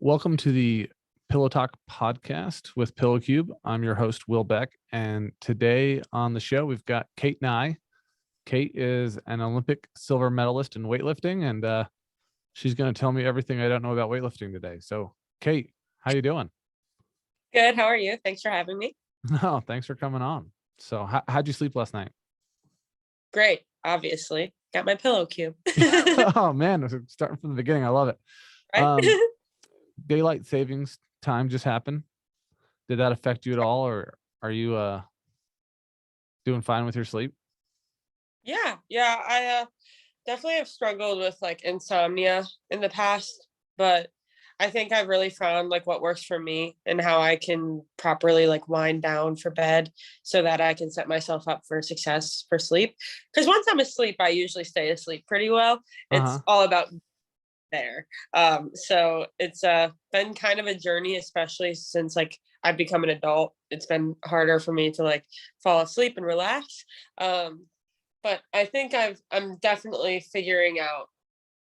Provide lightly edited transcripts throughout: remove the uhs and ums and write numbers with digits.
Welcome to the Pillow Talk podcast with Pillow Cube. I'm your host, Will Beck, and today on the show we've got Kate Nye. Kate is an Olympic silver medalist in weightlifting, and she's going to tell me everything I don't know about weightlifting today. So, Kate, how you doing? Good. How are you? Thanks for having me. Oh, thanks for coming on. So, how'd you sleep last night? Great. Obviously, got my pillow cube. Oh man, starting from the beginning, I love it. Right? Daylight savings time just happened. Did that affect you at all, or are you doing fine with your sleep? Yeah. I definitely have struggled with like insomnia in the past, but I think I've really found like what works for me and how I can properly like wind down for bed so that I can set myself up for success for sleep. Because once I'm asleep, I usually stay asleep pretty well. It's Uh-huh. all about there. So it's been kind of a journey, especially since like I've become an adult. It's been harder for me to like fall asleep and relax. But I think I'm definitely figuring out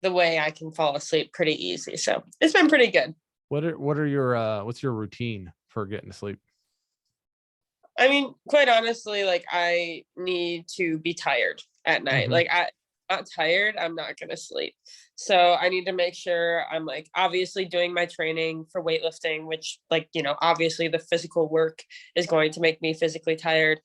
the way I can fall asleep pretty easy. So it's been pretty good. What are your what's your routine for getting to sleep? I mean, quite honestly, like I need to be tired at night. Mm-hmm. Like I not tired, I'm not gonna sleep. So I need to make sure I'm like obviously doing my training for weightlifting, which like, obviously the physical work is going to make me physically tired.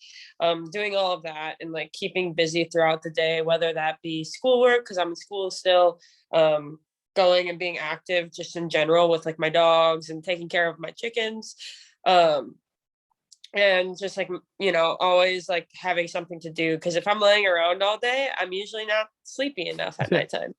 Doing all of that and like keeping busy throughout the day, whether that be schoolwork, because I'm in school still, going and being active just in general with like my dogs and taking care of my chickens. Um, and just like always like having something to do, because if I'm laying around all day I'm usually not sleepy enough at nighttime.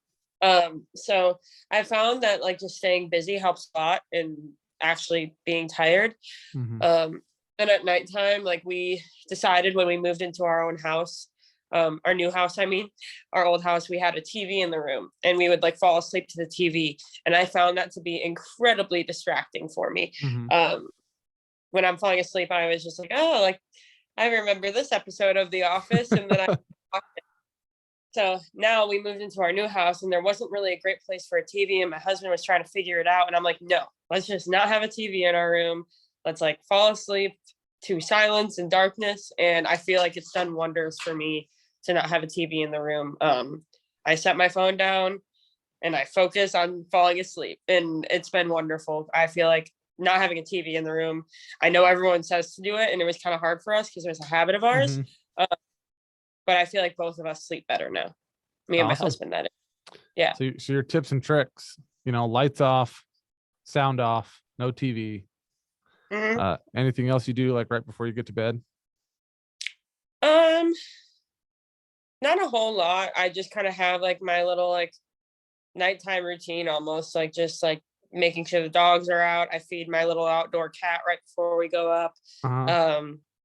So I found that like just staying busy helps a lot in actually being tired. Mm-hmm. And at nighttime, like we decided when we moved into our own house, our new house, I mean, our old house, we had a TV in the room and we would like fall asleep to the TV, and I found that to be incredibly distracting for me. Mm-hmm. When I'm falling asleep, I was just like, oh, like I remember this episode of The Office. And then so now we moved into our new house and there wasn't really a great place for a TV. And my husband was trying to figure it out. And I'm like, no, let's just not have a TV in our room. Let's like fall asleep to silence and darkness. And I feel like it's done wonders for me to not have a TV in the room. I set my phone down and I focus on falling asleep, and it's been wonderful. I feel like not having a TV in the room, I know everyone says to do it, and it was kind of hard for us because it was a habit of ours. Mm-hmm. Uh, but I feel like both of us sleep better now. Me and my Awesome. husband, that is. Yeah. So your tips and tricks, lights off, sound off, no TV. Mhm. Anything else you do like right before you get to bed? Um, Not a whole lot. I just kind of have like my little like nighttime routine, almost like just like making sure the dogs are out. I feed my little outdoor cat right before we go up. Uh-huh.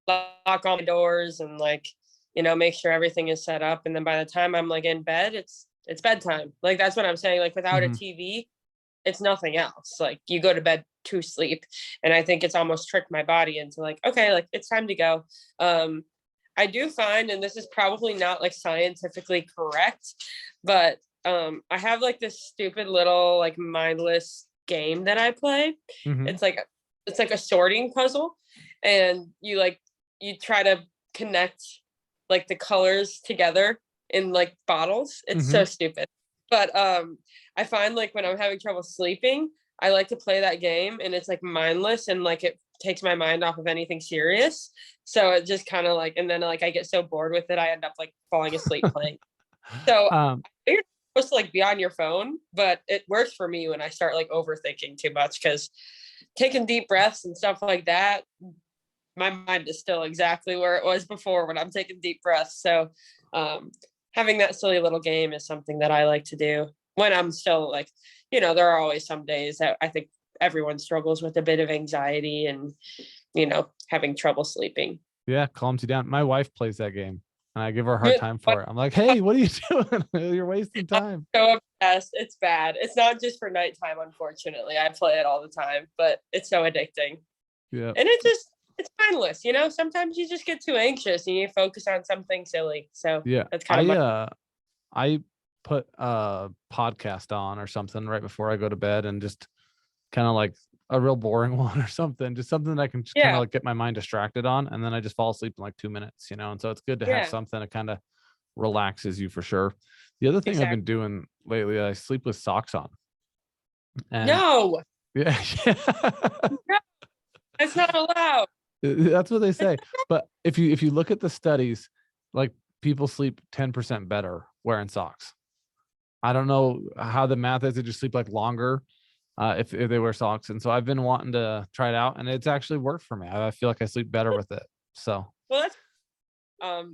Lock all my doors and like, make sure everything is set up. And then by the time I'm like in bed, it's bedtime. Like that's what I'm saying. Like without a Mm-hmm. TV, it's nothing else. Like you go to bed to sleep. And I think it's almost tricked my body into like, okay, like it's time to go. I do find, and this is probably not like scientifically correct, but I have like this stupid little like mindless game that I play. Mm-hmm. It's like a sorting puzzle, and you try to connect like the colors together in like bottles. It's Mm-hmm. so stupid. But I find like when I'm having trouble sleeping, I like to play that game, and it's like mindless and like it takes my mind off of anything serious. So it just kind of like, and then like I get so bored with it, I end up like falling asleep playing. So um, you're supposed to like be on your phone, but it works for me when I start like overthinking too much, because taking deep breaths and stuff like that, my mind is still exactly where it was before when I'm taking deep breaths. So having that silly little game is something that I like to do when I'm still like, there are always some days that I think everyone struggles with a bit of anxiety and, having trouble sleeping. yeah, calms you down. My wife plays that game and I give her a hard time for it. I'm like, hey, what are you doing? You're wasting time. So obsessed. It's bad. It's not just for nighttime, unfortunately. I play it all the time, but it's so addicting. Yeah. And it's mindless, Sometimes you just get too anxious and you focus on something silly. So Yeah. that's kind of I put a podcast on or something right before I go to bed and just kind of like a real boring one or something, just something that I can just kind of Yeah, like get my mind distracted on, and then I just fall asleep in like 2 minutes, And so it's good to have yeah, something that kind of relaxes you for sure. The other thing I've exactly. been doing lately, I sleep with socks on, and No, yeah, no, that's not allowed. that's what they say. But if you look at the studies, like people sleep 10% better wearing socks. I don't know how the math is. They just sleep like longer if they wear socks. And so I've been wanting to try it out, and it's actually worked for me. I feel like I sleep better with it. So Well, that's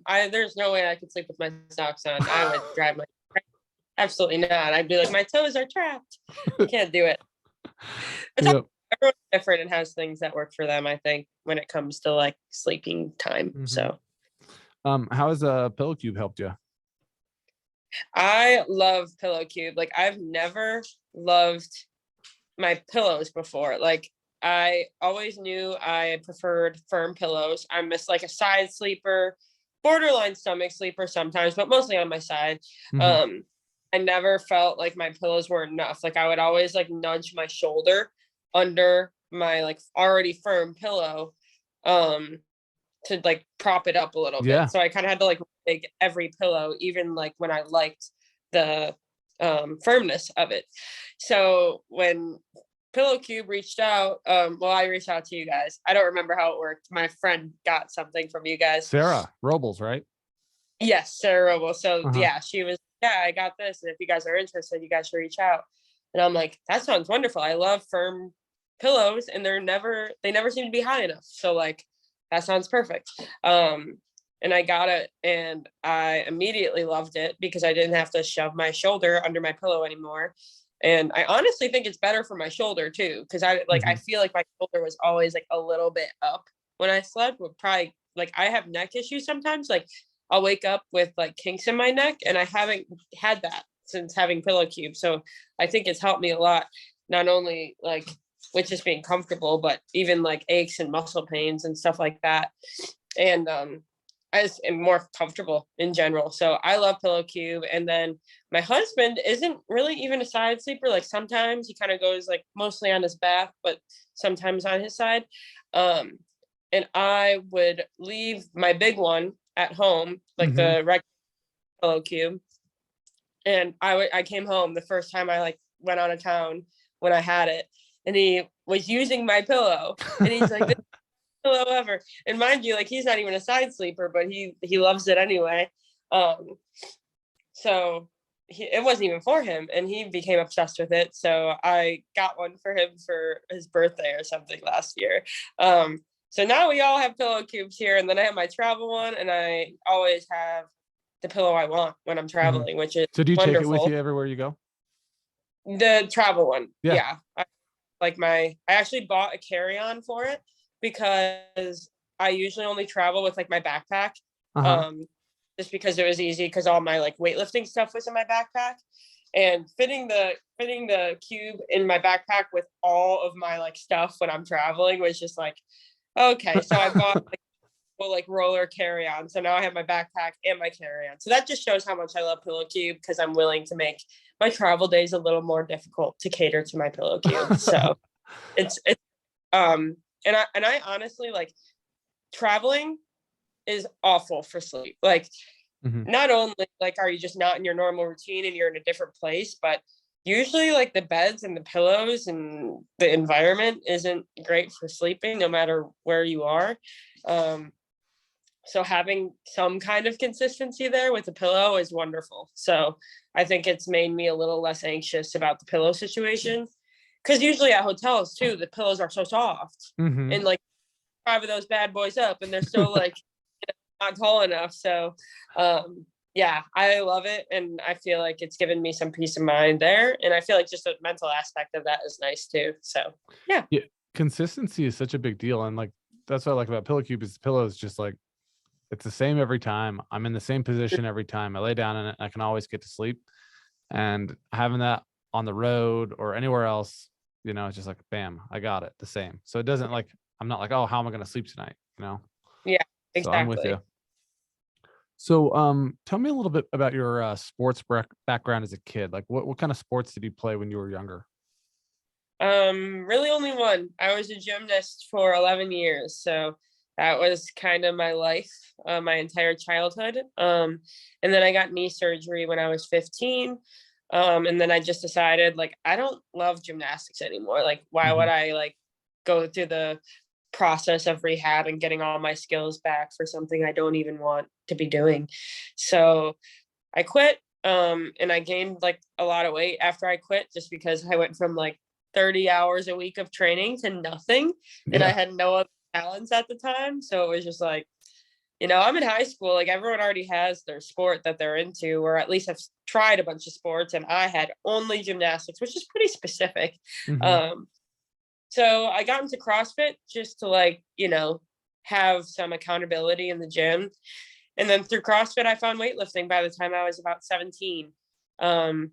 I there's no way I could sleep with my socks on. I would drive my absolutely not. I'd be like, my toes are trapped. I can't do it. It's all, yeah. everyone's different and has things that work for them, I think, when it comes to like sleeping time. hmm So How has a pillow cube helped you? I love Pillow Cube. Like I've never loved my pillows before. Like I always knew I preferred firm pillows. I'm just like a side sleeper, borderline stomach sleeper sometimes, but mostly on my side. hmm Um, I never felt like my pillows were enough. Like I would always like nudge my shoulder under my like already firm pillow um to like prop it up a little bit. Yeah. So I kind of had to like make every pillow, even like when I liked the firmness of it. So when Pillow Cube reached out, well, I reached out to you guys. I don't remember how it worked. My friend got something from you guys. Sarah Robles, right? Yes, Sarah Roble. So Uh-huh. yeah, she was, yeah, I got this. And if you guys are interested, you guys should reach out. And I'm like, that sounds wonderful. I love firm pillows and they never seem to be high enough. So like that sounds perfect. And I got it and I immediately loved it because I didn't have to shove my shoulder under my pillow anymore. And I honestly think it's better for my shoulder too, because I hmm feel like my shoulder was always like a little bit up when I slept. Would probably like I have neck issues sometimes. Like I'll wake up with like kinks in my neck, and I haven't had that since having Pillow Cube. So I think it's helped me a lot, not only like with just being comfortable, but even like aches and muscle pains and stuff like that. And I just am more comfortable in general. So I love Pillow Cube. And then my husband isn't really even a side sleeper. Like sometimes he kind of goes like mostly on his back, but sometimes on his side. Um, and I would leave my big one at home, like hmm the regular Pillow Cube. And I came home the first time I like went out of town when I had it, and he was using my pillow, and he's like, "This pillow ever." And mind you, like he's not even a side sleeper, but he loves it anyway. Um, so it wasn't even for him, and he became obsessed with it. So I got one for him for his birthday or something last year. So now we all have pillow cubes here, and then I have my travel one, and I always have the pillow I want when I'm hmm traveling, which is So do you take it with wonderful. you everywhere you go? The travel one, Yeah. yeah. I actually bought a carry-on for it because I usually only travel with like my backpack. Uh-huh. Um, just because it was easy because all my like weightlifting stuff was in my backpack. And fitting the cube in my backpack with all of my like stuff when I'm traveling was just like, okay. So I bought like roller carry on. So now I have my backpack and my carry on. So that just shows how much I love Pillow Cube because I'm willing to make my travel days a little more difficult to cater to my Pillow Cube. So it's and I honestly like traveling is awful for sleep. Like hmm not only like are you just not in your normal routine and you're in a different place, but usually like the beds and the pillows and the environment isn't great for sleeping no matter where you are. Um, so having some kind of consistency there with the pillow is wonderful. So I think it's made me a little less anxious about the pillow situation. Because usually at hotels too, the pillows are so soft hmm and like five of those bad boys up, and they're still like not tall enough. So yeah, I love it, and I feel like it's given me some peace of mind there, and I feel like just the mental aspect of that is nice too. So yeah, Yeah. Consistency is such a big deal. And like that's what I like about Pillow Cube is the pillow is just like it's the same every time. I'm in the same position every time. I lay down in it, I can always get to sleep. And having that on the road or anywhere else, it's just like bam, I got it the same. So it doesn't like I'm not like, oh, how am I going to sleep tonight? yeah, So I'm with exactly. you. So tell me a little bit about your sports background as a kid. Like what kind of sports did you play when you were younger? Really only one. I was a gymnast for 11 years, so that was kind of my life, my entire childhood. And then I got knee surgery when I was 15. And then I just decided like I don't love gymnastics anymore. Like why would Mhm. I like go through the process of rehab and getting all my skills back for something I don't even want to be doing? So I quit, and I gained like a lot of weight after I quit just because I went from like 30 hours a week of training to nothing. And I Yeah. had no other talents at the time. So it was just like, I'm in high school, like everyone already has their sport that they're into, or at least have tried a bunch of sports. And I had only gymnastics, which is pretty specific. Mhm. Um, so I got into CrossFit just to like, have some accountability in the gym. And then through CrossFit, I found weightlifting by the time I was about 17. Um,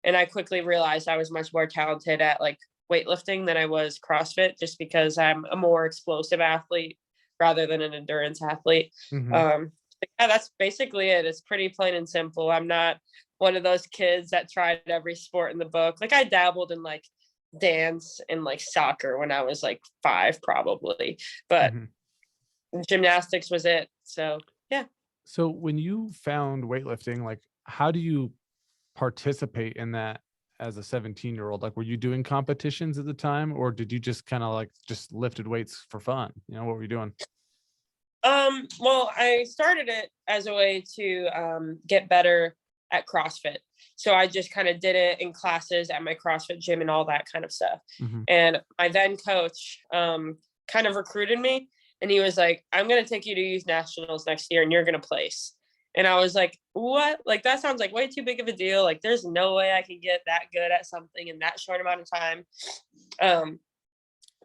and I quickly realized I was much more talented at like weightlifting than I was CrossFit, just because I'm a more explosive athlete rather than an endurance athlete. Mhm. But yeah, that's basically it. It's pretty plain and simple. I'm not one of those kids that tried every sport in the book. Like I dabbled in like dance and like soccer when I was like 5, probably, but Mhm. gymnastics was it. So yeah. So when you found weightlifting, like how do you participate in that as a 17-year-old? Like were you doing competitions at the time or did you just kind of like just lifted weights for fun? What were you doing? Well, I started it as a way to get better at CrossFit. So I just kind of did it in classes at my CrossFit gym and all that kind of stuff. Mhm. And my then coach kind of recruited me, and he was like, "I'm going to take you to youth nationals next year and you're going to place." And I was like, "What? Like that sounds like way too big of a deal. Like there's no way I can get that good at something in that short amount of time." Um,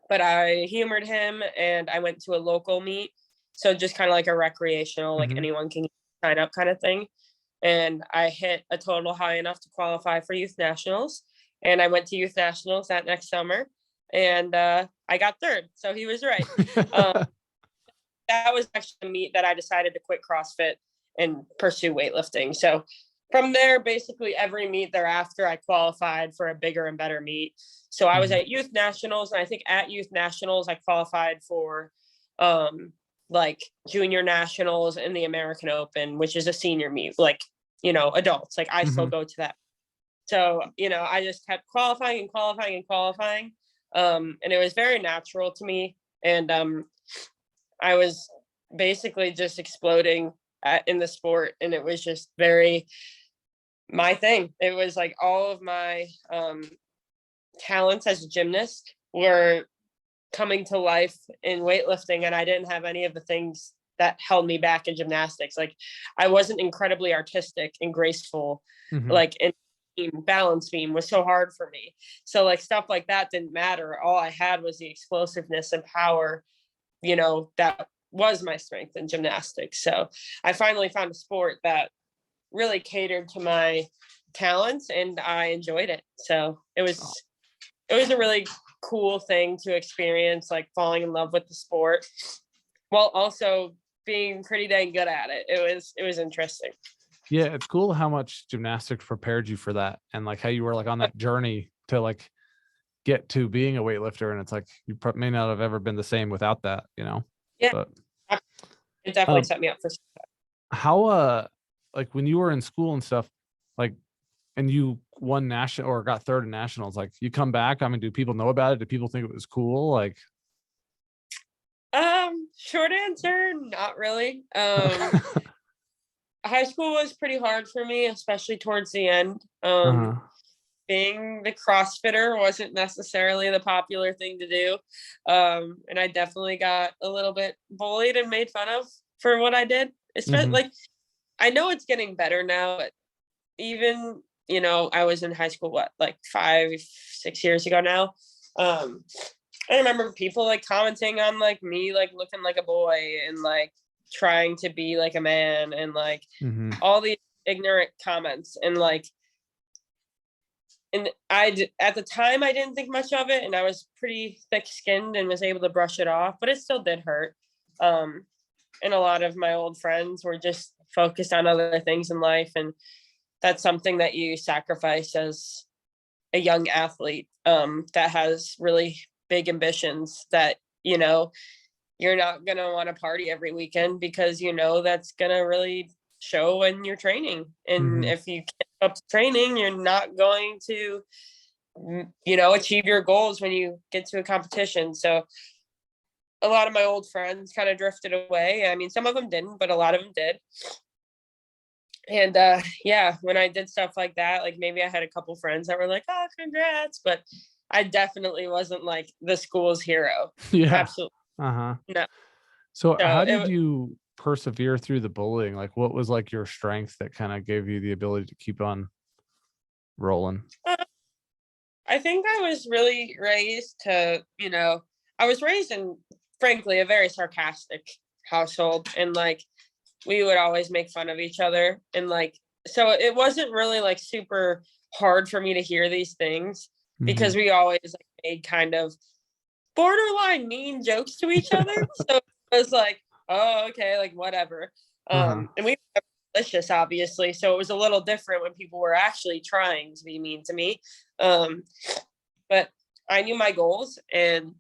but I humored him and I went to a local meet. So just kind of like a recreational, like Mhm. anyone can sign up kind of thing. And I hit a total high enough to qualify for youth nationals. And I went to youth nationals that next summer, and I got third. So he was right. Um, that was actually a meet that I decided to quit CrossFit and pursue weightlifting. So from there, basically every meet thereafter, I qualified for a bigger and better meet. So I was Mhm. at youth nationals, and I think at youth nationals, I qualified for um, like junior nationals and the American Open, which is a senior meet, like, adults. Like I still Mhm. go to that. So, I just kept qualifying and qualifying and qualifying. And it was very natural to me. And I was basically just exploding in the sport, and it was just very my thing. It was like all of my talents as a gymnast were coming to life in weightlifting, and I didn't have any of the things that held me back in gymnastics. Like I wasn't incredibly artistic and graceful, Mhm. like in balance beam was so hard for me. So like stuff like that didn't matter. All I had was the explosiveness and power, that was my strength in gymnastics. So I finally found a sport that really catered to my talents, and I enjoyed it. So it was a really cool thing to experience, like falling in love with the sport while also being pretty dang good at it. It was interesting. Yeah, it's cool how much gymnastics prepared you for that and like how you were like on that journey to like get to being a weightlifter, and it's like you may not have ever been the same without that. Yeah, But it definitely um set me up for. how like when you were in school and stuff, like and you won national or got third in nationals, like you come back, I mean, do people know about it? Do people think it was cool? Like Short answer, not really. High school was pretty hard for me, especially towards the end. uh-huh. Being the CrossFitter wasn't necessarily the popular thing to do. And I definitely got a little bit bullied and made fun of for what I did. Especially Mhm. like I know it's getting better now, but even, I was in high school, what, like 5, 6 years ago now. Um, I remember people like commenting on like me like looking like a boy and like trying to be like a man and like Mhm. all these ignorant comments, and like and at the time I didn't think much of it, and I was pretty thick skinned and was able to brush it off, but it still did hurt. Um, and a lot of my old friends were just focused on other things in life, and that's something that you sacrifice as a young athlete that has really big ambitions, that, you know, you're not going to want to party every weekend, because, you know, that's going to really show when you're training. And Mhm. if you keep up training, you're not going to, you know, achieve your goals when you get to a competition. So a lot of my old friends kind of drifted away. I mean, some of them didn't, but a lot of them did. And yeah, when I did stuff like that, like maybe I had a couple friends that were like, "Oh, congrats," but I definitely wasn't like the school's hero. Yeah. Absolutely Uh-huh. no. So So how it did you persevere through the bullying? Like what was like your strength that kind of gave you the ability to keep on rolling? I think I was really raised to, you know, I was raised in, frankly, a very sarcastic household, and like we would always make fun of each other, and like, so it wasn't really like super hard for me to hear these things, because Mhm. we always like made kind of borderline mean jokes to each other. So it was like, oh, okay, like whatever. Uh-huh. And we were malicious, obviously. So it was a little different when people were actually trying to be mean to me. Um, but I knew my goals, and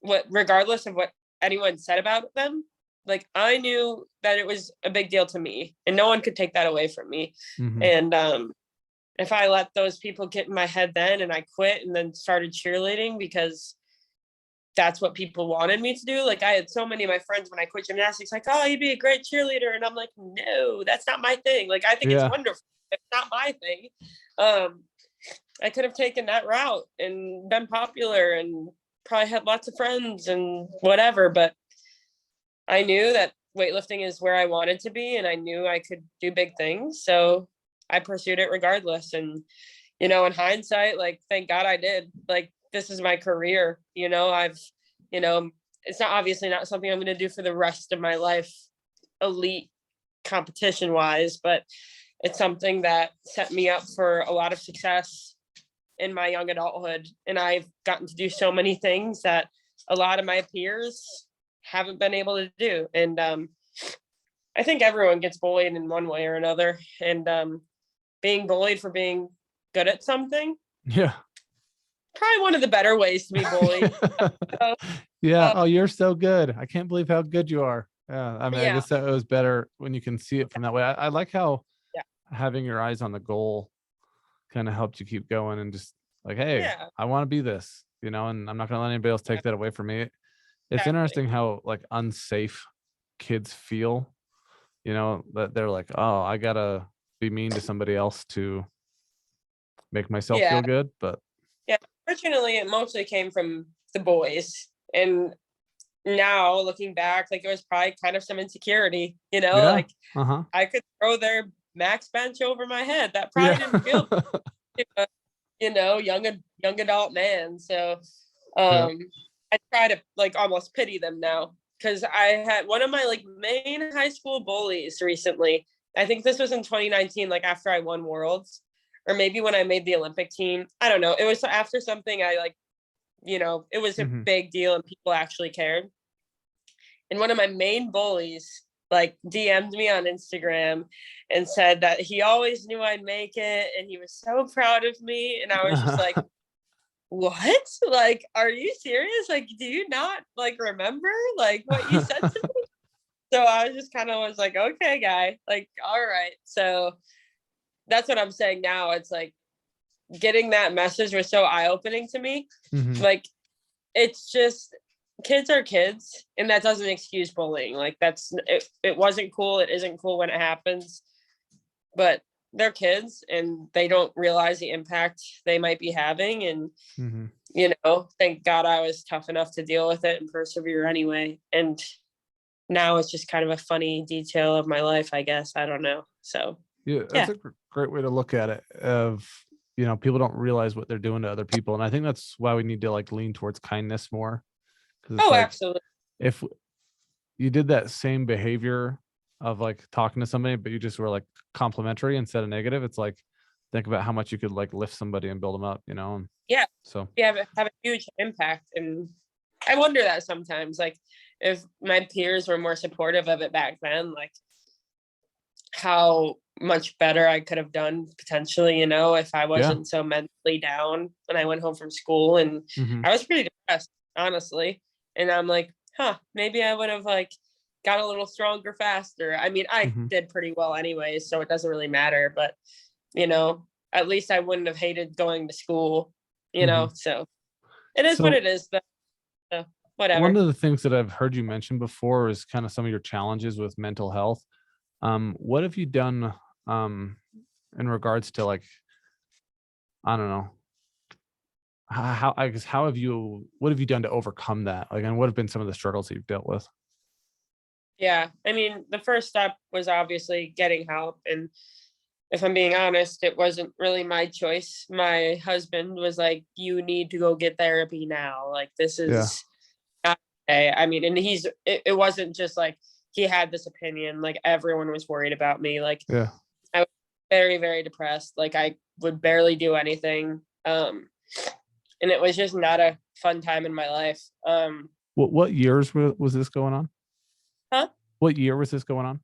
what, regardless of what anyone said about them, like I knew that it was a big deal to me, and no one could take that away from me. Mhm. And if I let those people get in my head then, and I quit and then started cheerleading because that's what people wanted me to do. Like I had so many of my friends when I quit gymnastics, like, "Oh, you'd be a great cheerleader," and I'm like, "No, that's not my thing. Like I think it's Yeah. wonderful. It's not my thing." Um, I could have taken that route and been popular and probably had lots of friends and whatever, but I knew that weightlifting is where I wanted to be, and I knew I could do big things. So I pursued it regardless. And, you know, in hindsight, like, thank God I did. Like, this is my career. You know, you know, it's not, obviously not something I'm going to do for the rest of my life, elite competition wise, but it's something that set me up for a lot of success in my young adulthood. And I've gotten to do so many things that a lot of my peers haven't been able to do. And I think everyone gets bullied in one way or another. And being bullied for being good at something, Yeah. probably one of the better ways to be bullied. So, Yeah. um, Oh, you're so good. I can't believe how good you are. Yeah. I mean, I yeah, guess that was better when you can see it from that way. I like how yeah, having your eyes on the goal kind of helped you keep going and just like, hey, yeah, I want to be this, and I'm not going to let anybody else take that away from me. It's exactly. interesting how like unsafe kids feel, that they're like, oh, I gotta be mean to somebody else to make myself Yeah, feel good. But yeah. Fortunately, it mostly came from the boys. And now looking back, like it was probably kind of some insecurity, you know, yeah, like uh-huh. I could throw their max bench over my head. That Yeah. probably didn't feel, to a, you know, young adult man. So Yeah. um I try to like almost pity them now, because I had one of my like main high school bullies recently. I think this was in 2019, like after I won worlds, or maybe when I made the Olympic team. I don't know. It was after something I like, you know, it was a Mhm. big deal and people actually cared. And one of my main bullies like DM'd me on Instagram and said that he always knew I'd make it and he was so proud of me. And I was just like, what? Like, are you serious? Like, do you not like remember like what you said to me? So I was just kind of was like, okay, guy, like, all right. So that's what I'm saying now. It's like getting that message was so eye opening to me. Mhm. Like, it's just kids are kids, and that doesn't excuse bullying. Like it wasn't cool, it isn't cool when it happens, but they're kids and they don't realize the impact they might be having. And Mhm. you know, thank God I was tough enough to deal with it and persevere anyway. And now it's just kind of a funny detail of my life, I guess. I don't know. So Yeah, that's yeah. a great way to look at it. Of people don't realize what they're doing to other people, and I think that's why we need to like lean towards kindness more. Because it's Oh, like absolutely. if you did that same behavior of like talking to somebody, but you just were like complimentary instead of negative, it's like think about how much you could like lift somebody and build them up. And Yeah. so You have a huge impact. And I wonder that sometimes, like if my peers were more supportive of it back then, like how much better I could have done potentially, if I Yeah. wasn't so mentally down when I went home from school. And Mm-hmm. I was pretty depressed, honestly. And I'm like, maybe I would have like got a little stronger faster. I mean, I Mm-hmm. did pretty well anyways, so it doesn't really matter. But, at least I wouldn't have hated going to school, Mm-hmm. so it is what So it is, though. So one whatever. of the things that I've heard you mention before is kind of some of your challenges with mental health. What have you done in regards to like, I don't know, how I guess what have you done to overcome that? Like, and what have been some of the struggles that you've dealt with? Yeah. I mean, the first step was obviously getting help. And if I'm being honest, it wasn't really my choice. My husband was like, you need to go get therapy now. Like, this Yeah. is not okay. I mean, and it wasn't just like he had this opinion, like, everyone was worried about me. Like, Yeah. I was very, very depressed. Like, I would barely do anything. And it was just not a fun time in my life. What years was this going on? Huh? What year was this going on?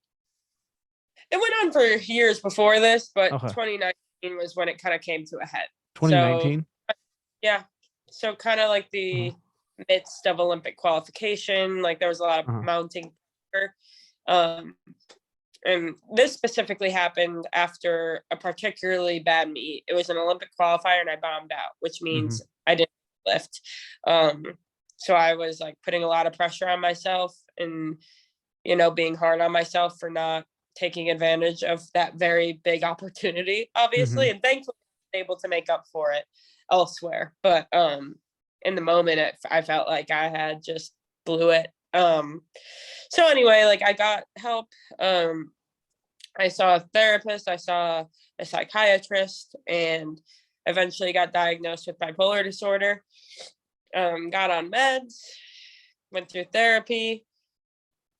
It went on for years before this, but Okay. 2019 was when it kind of came to a head. So 2019. yeah, so kind of like the midst of Olympic qualification, like there was a lot of mounting pressure. And this specifically happened after a particularly bad meet. It was an Olympic qualifier and I bombed out, which means I didn't lift. So I was like putting a lot of pressure on myself and, being hard on myself for not taking advantage of that very big opportunity, obviously. And thankfully I was able to make up for it elsewhere. But in the moment, I felt like I had just blew it. So anyway, like I got help. I saw a therapist, I saw a psychiatrist, and eventually got diagnosed with bipolar disorder. Got on meds, went through therapy,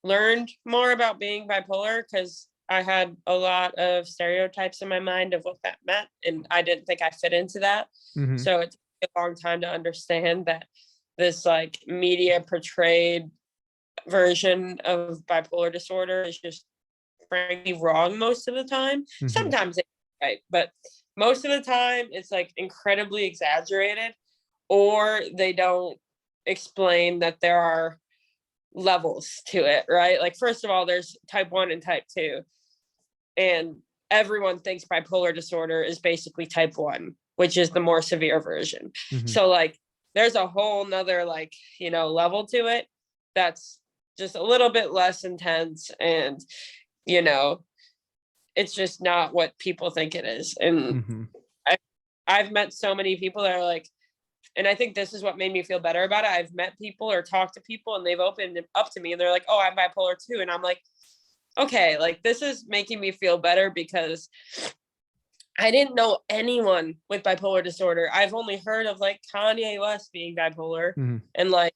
learned more about being bipolar because I had a lot of stereotypes in my mind of what that meant, and I didn't think I fit into that. So it took a long time to understand that this like media portrayed version of bipolar disorder is just frankly wrong most of the time. Sometimes it's right, but most of the time it's like incredibly exaggerated, or they don't explain that there are levels to it, right? Like, first of all, there's type 1 and type 2, and everyone thinks bipolar disorder is basically type 1, which is the more severe version. So like there's a whole nother like, level to it that's just a little bit less intense, and it's just not what people think it is. And I've met so many people that are like, and I think this is what made me feel better about it. I've met people or talked to people and they've opened up to me and they're like, oh, I'm bipolar too. And I'm like, okay, like this is making me feel better because I didn't know anyone with bipolar disorder. I've only heard of like Kanye West being bipolar, and like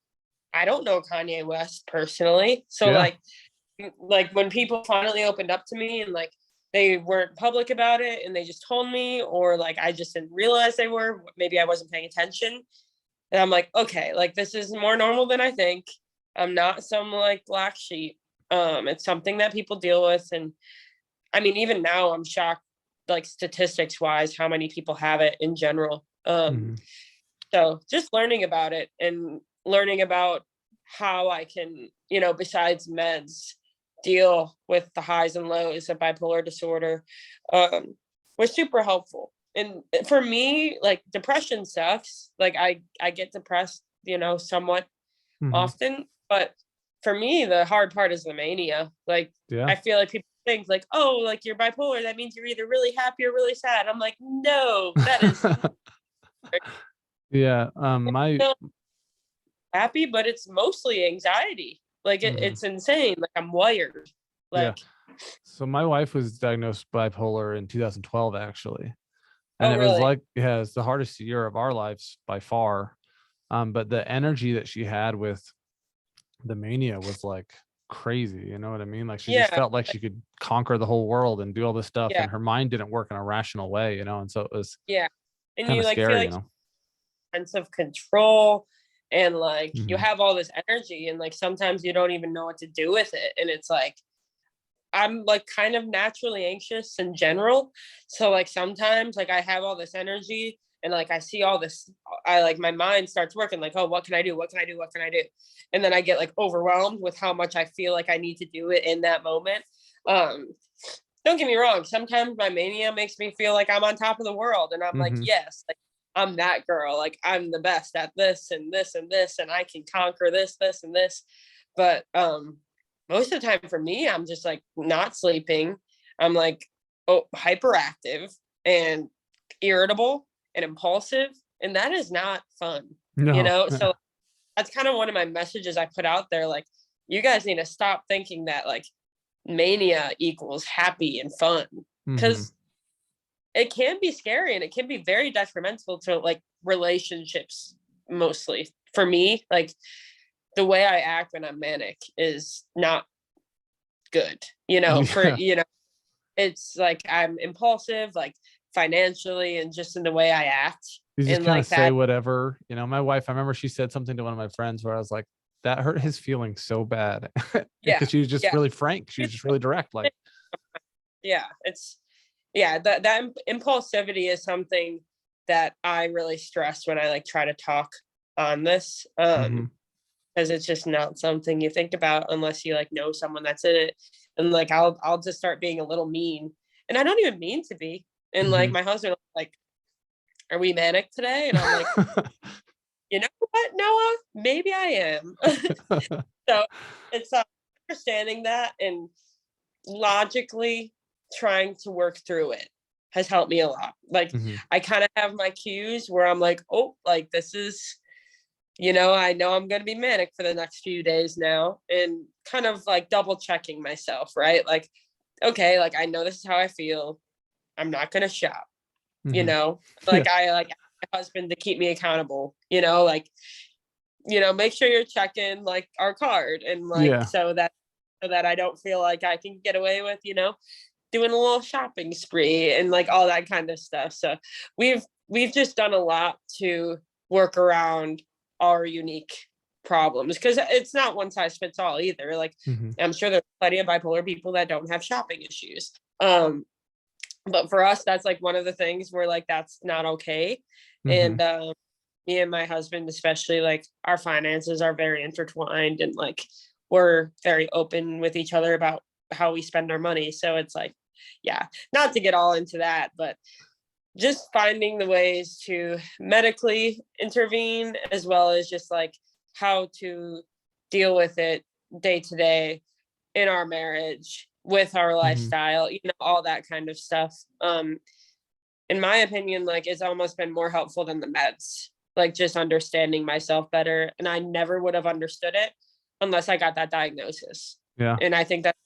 I don't know Kanye West personally. So like when people finally opened up to me and like they weren't public about it and they just told me, or like I just didn't realize they were, maybe I wasn't paying attention. And I'm like, okay, like this is more normal than I think. I'm not some like black sheep. It's something that people deal with. And I mean, even now I'm shocked, like statistics wise, how many people have it in general. So just learning about it and learning about how I can, besides meds, deal with the highs and lows of bipolar disorder was super helpful. And for me, like depression sucks. Like I get depressed, somewhat often. But for me, the hard part is the mania. Like I feel like people think like, oh, like you're bipolar, that means you're either really happy or really sad. I'm like, no, that is Yeah. My happy, but it's mostly anxiety. Like it's insane. Like I'm wired. Yeah. Like So my wife was diagnosed bipolar in 2012, actually. And oh it was really? like, yeah, it's the hardest year of our lives by far. But the energy that she had with the mania was like crazy. You know what I mean? Like she just Yeah. felt like she could conquer the whole world and do all this stuff. Yeah. And her mind didn't work in a rational way, and so it was Yeah. And kind you of like feel scary, like sense of control, and like you Mhm. have all this energy, and like sometimes you don't even know what to do with it. And it's like I'm like kind of naturally anxious in general. So like sometimes like I have all this energy and like I see all this, I like my mind starts working like, oh, what can I do? What can I do? What can I do? And then I get like overwhelmed with how much I feel like I need to do it in that moment. Um, don't get me wrong. Sometimes my mania makes me feel like I'm on top of the world. And I'm like, Hmm. yes, like I'm that girl. Like I'm the best at this and this and this, and I can conquer this, this, and this. But most of the time for me, I'm just like not sleeping. I'm like, oh, hyperactive and irritable and impulsive. And that is not fun, you No. know? So that's kind of one of my messages I put out there. Like, you guys need to stop thinking that like mania equals happy and fun, Hmm. because it can be scary and it can be very detrimental to like relationships. Mostly for me, like the way I act when I'm manic is not good, for, Yeah. it's like I'm impulsive, like financially and just in the way I act. You just And kind of like say that, whatever, my wife, I remember she said something to one of my friends where I was like, that hurt his feelings so bad. yeah, Because she was just yeah, really frank. She was just really direct. Like, yeah, it's, yeah, that impulsivity is something that I really stress when I like try to talk on this. hmm. Because it's just not something you think about unless you like know someone that's in it. And like I'll just start being a little mean. And I don't even mean to be. And like Hmm. my husband will be like, are we manic today? And I'm like, you know what, Noah? Maybe I am. So it's understanding that and logically trying to work through it has helped me a lot. Like Hmm. I kind of have my cues where I'm like, oh, like this is, I know I'm going to be manic for the next few days now, and kind of like double checking myself, right? Like, okay, like I know this is how I feel. I'm not going to shop, you Hmm. know, Yeah. like I like my husband to keep me accountable, like, make sure you're checking like our card and like Yeah. so that I don't feel like I can get away with, doing a little shopping spree and like all that kind of stuff. So we've just done a lot to work around our unique problems, because it's not one size fits all either. Like Hmm. I'm sure there's plenty of bipolar people that don't have shopping issues. But for us, that's like one of the things where like that's not okay. Hmm. And me and my husband, especially, like our finances are very intertwined, and like we're very open with each other about how we spend our money. So it's like, yeah, not to get all into that, but just finding the ways to medically intervene, as well as just like how to deal with it day to day in our marriage, with our Hmm. lifestyle, all that kind of stuff. In my opinion, like it's almost been more helpful than the meds, like just understanding myself better. And I never would have understood it unless I got that diagnosis. Yeah. And I think that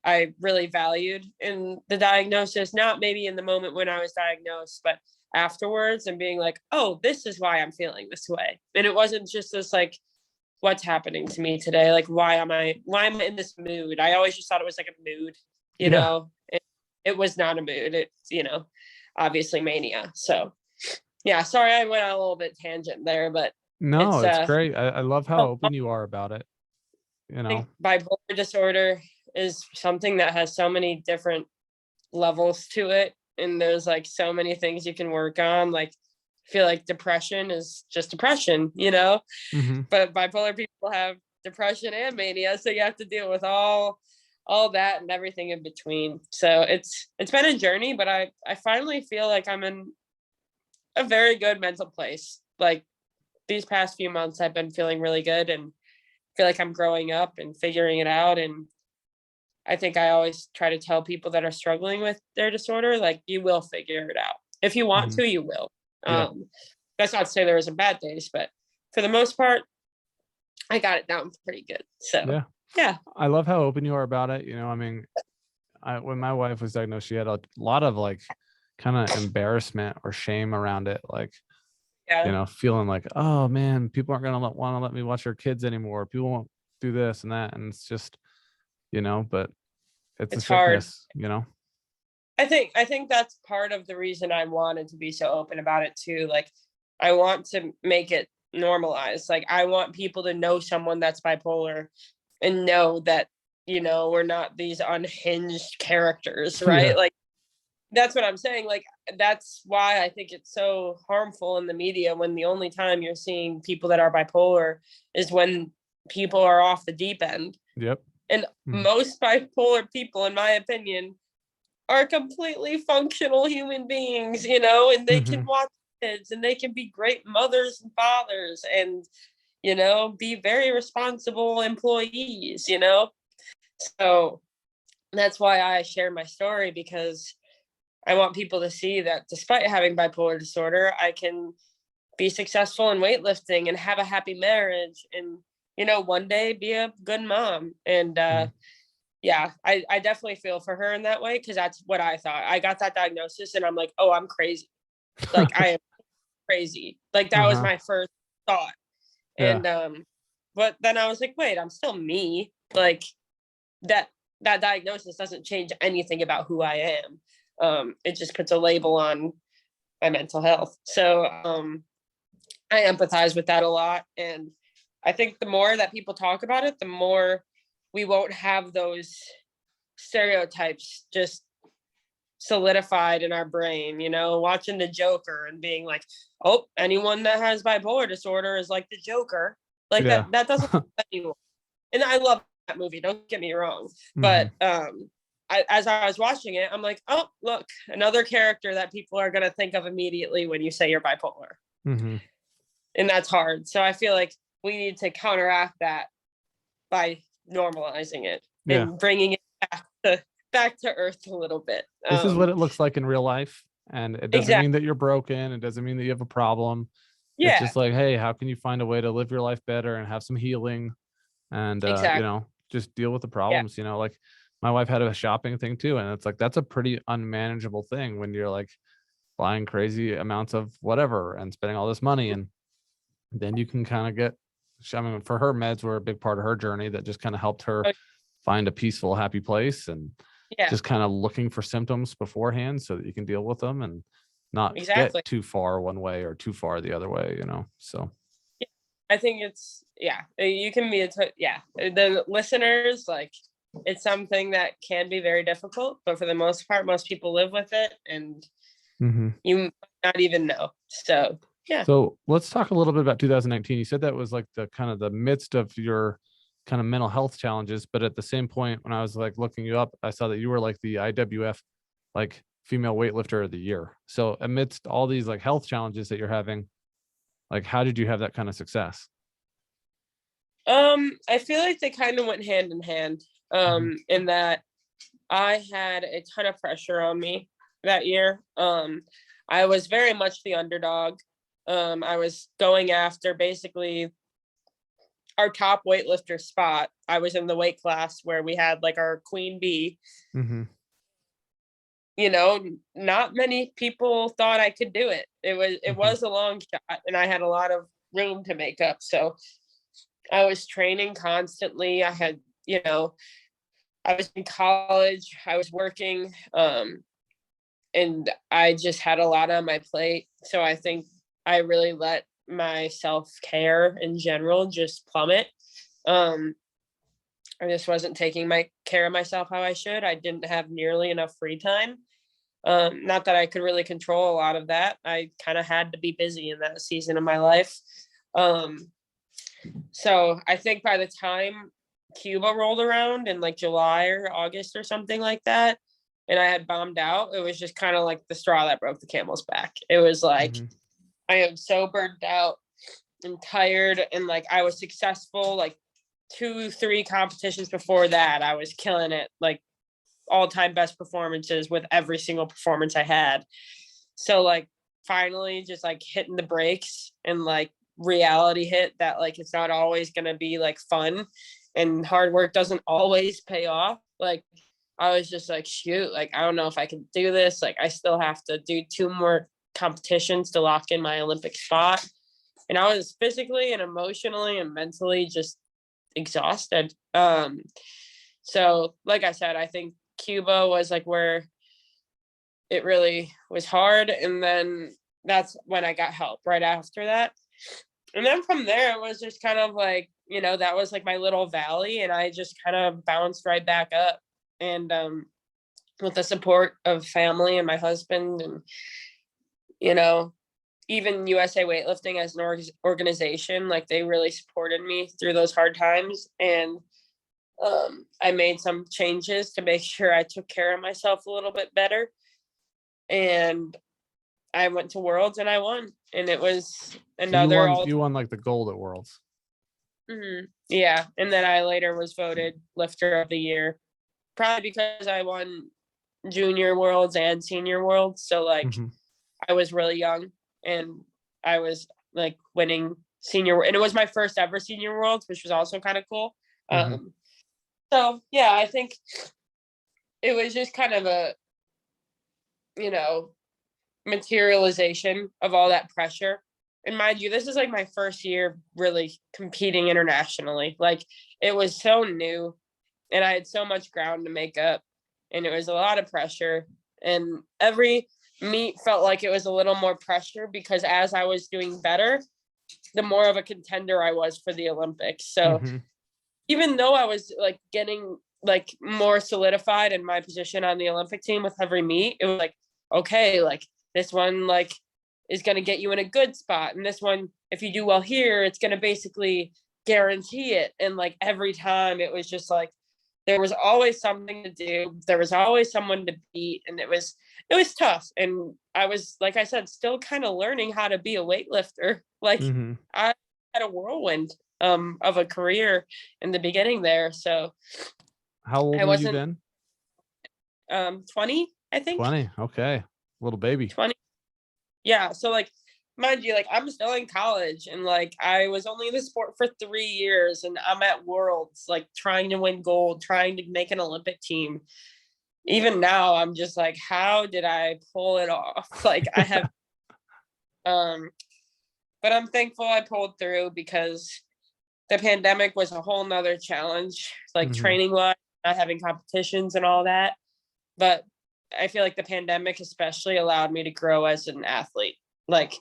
I really valued in the diagnosis, not maybe in the moment when I was diagnosed, but afterwards, and being like, oh, this is why I'm feeling this way. And it wasn't just this like, what's happening to me today? Like, why am I in this mood? I always just thought it was like a mood, Yeah. it was not a mood. It's, obviously mania. So yeah, sorry, I went on a little bit tangent there, but No, it's, it's great. I love how I open you are about it. You know. think bipolar disorder is something that has so many different levels to it, and there's like so many things you can work on. Like I feel like depression is just depression, Hmm. but bipolar people have depression and mania, so you have to deal with all that and everything in between. So it's been a journey, but I finally feel like I'm in a very good mental place. Like these past few months I've been feeling really good and feel like I'm growing up and figuring it out. And I think I always try to tell people that are struggling with their disorder, like, you will figure it out. If you want Hmm. to, you will. Yeah. That's not to say there isn't bad days, but for the most part, I got it down pretty good. So Yeah. yeah. I love how open you are about it. I mean, when my wife was diagnosed, she had a lot of like kind of embarrassment or shame around it. Like, Yeah. feeling like, oh man, people aren't going to want to let me watch their kids anymore. People won't do this and that. And it's just, but it's a It's hard. sickness. I think that's part of the reason I wanted to be so open about it too. Like I want to make it normalized. Like I want people to know someone that's bipolar and know that we're not these unhinged characters, Yeah. right? Like, that's what I'm saying. Like, that's why I think it's so harmful in the media when the only time you're seeing people that are bipolar is when people are off the deep end. Yep. And most bipolar people, in my opinion, are completely functional human beings, and they can watch kids and they can be great mothers and fathers and, be very responsible employees, So that's why I share my story, because I want people to see that despite having bipolar disorder, I can be successful in weightlifting and have a happy marriage and, one day be a good mom. And yeah, I definitely feel for her in that way, because that's what I thought. I got that diagnosis and I'm like, oh, I'm crazy. Like, I am crazy. Like, that was my first thought. Yeah. And but then I was like, wait, I'm still me. Like, that diagnosis doesn't change anything about who I am. It just puts a label on my mental health. So I empathize with that a lot. And I think the more that people talk about it, the more we won't have those stereotypes just solidified in our brain, watching the Joker and being like, oh, anyone that has bipolar disorder is like the Joker. Like, Yeah. that doesn't help anyone. And I love that movie, don't get me wrong. But as I was watching it, I'm like, oh, look, another character that people are going to think of immediately when you say you're bipolar. And that's hard. So I feel like we need to counteract that by normalizing it and bringing it back to earth a little bit. This is what it looks like in real life. And it doesn't mean that you're broken. It doesn't mean that you have a problem. It's just like, hey, how can you find a way to live your life better and have some healing and, just deal with the problems, like my wife had a shopping thing too. And it's like, that's a pretty unmanageable thing when you're like buying crazy amounts of whatever and spending all this money. And then you can kind of get, I mean, for her, meds were a big part of her journey that just kind of helped her find a peaceful, happy place, and just kind of looking for symptoms beforehand so that you can deal with them and not get too far one way or too far the other way, so. I think it's, you can be, the listeners, like, it's something that can be very difficult, but for the most part, most people live with it and you might not even know. So, yeah. So let's talk a little bit about 2019. You said that was like the kind of the midst of your kind of mental health challenges, but at the same point, when I was like looking you up, I saw that you were like the IWF, like female weightlifter of the year. So amidst all these like health challenges that you're having, like, how did you have that kind of success? I feel like they kind of went hand in hand, in that I had a ton of pressure on me that year. I was very much the underdog. I was going after basically our top weightlifter spot. I was in the weight class where we had like our queen bee. Not many people thought I could do it. It was a long shot and I had a lot of room to make up. So I was training constantly. I had, I was in college, I was working, and I just had a lot on my plate. So I think I really let my self-care in general just plummet. I just wasn't taking care of myself how I should. I didn't have nearly enough free time. Not that I could really control a lot of that. I kind of had to be busy in that season of my life. So I think by the time Cuba rolled around in like July or August or something like that, and I had bombed out, it was just kind of like the straw that broke the camel's back. It was like, I am so burnt out and tired, and like I was successful like 2-3 competitions before that. I was killing it, like all-time best performances with every single performance I had. So like finally just like hitting the brakes and like reality hit that like it's not always going to be like fun and hard work doesn't always pay off. Like I was just like, shoot, like I don't know if I can do this. Like I still have to do 2 more competitions to lock in my Olympic spot. And I was physically and emotionally and mentally just exhausted. So like I said, I think Cuba was like where it really was hard. And then that's when I got help right after that. And then from there, it was just kind of like, that was like my little valley, and I just kind of bounced right back up. And with the support of family and my husband, and you know, even USA Weightlifting as an organization, like they really supported me through those hard times. And I made some changes to make sure I took care of myself a little bit better. And I went to Worlds and I won. And it was another You won like the gold at Worlds. Yeah. And then I later was voted lifter of the year, probably because I won junior Worlds and senior Worlds. So like I was really young, and I was like winning senior, and it was my first ever senior Worlds, which was also kind of cool. So yeah, I think it was just kind of a, materialization of all that pressure. And mind you, this is like my first year really competing internationally. Like it was so new, and I had so much ground to make up, and it was a lot of pressure. And every meet felt like it was a little more pressure, because as I was doing better, the more of a contender I was for the Olympics. So even though I was like getting like more solidified in my position on the Olympic team with every meet, it was like, okay, like this one like is going to get you in a good spot, and this one, if you do well here, it's going to basically guarantee it. And like every time it was just like there was always something to do, there was always someone to beat, and it was tough. And I was, like I said, still kind of learning how to be a weightlifter. Like I had a whirlwind of a career in the beginning there. So how old were you then? 20, I think. 20. Okay. Little baby. 20. Yeah. So like, mind you, like I'm still in college, and like I was only in the sport for 3 years, and I'm at Worlds, like trying to win gold, trying to make an Olympic team. Even now, I'm just like, how did I pull it off? Like I have, but I'm thankful I pulled through, because the pandemic was a whole nother challenge, like training wise, not having competitions and all that. But I feel like the pandemic especially allowed me to grow as an athlete. Like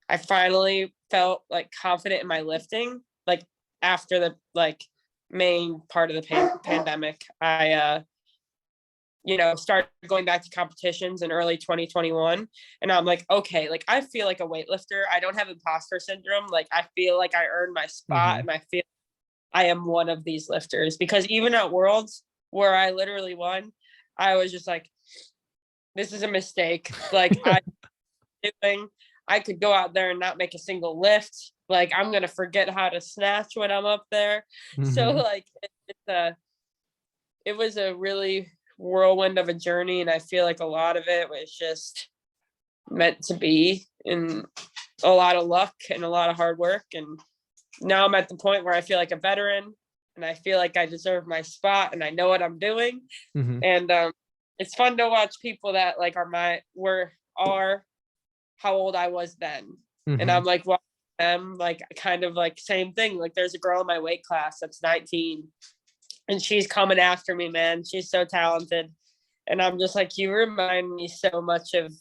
I finally felt like confident in my lifting. Like after the like main part of the pandemic, I started going back to competitions in early 2021. And I'm like, okay, like I feel like a weightlifter. I don't have imposter syndrome. Like I feel like I earned my spot, and I feel I am one of these lifters. Because even at Worlds, where I literally won, I was just like, this is a mistake. Like I could go out there and not make a single lift. Like I'm gonna forget how to snatch when I'm up there. So like it was a really whirlwind of a journey, and I feel like a lot of it was just meant to be, and a lot of luck and a lot of hard work. And now I'm at the point where I feel like a veteran, and I feel like I deserve my spot, and I know what I'm doing. And it's fun to watch people that like are how old I was then. And I'm like, well, them like kind of like same thing. Like there's a girl in my weight class that's 19, and she's coming after me, man. She's so talented. And I'm just like, you remind me so much of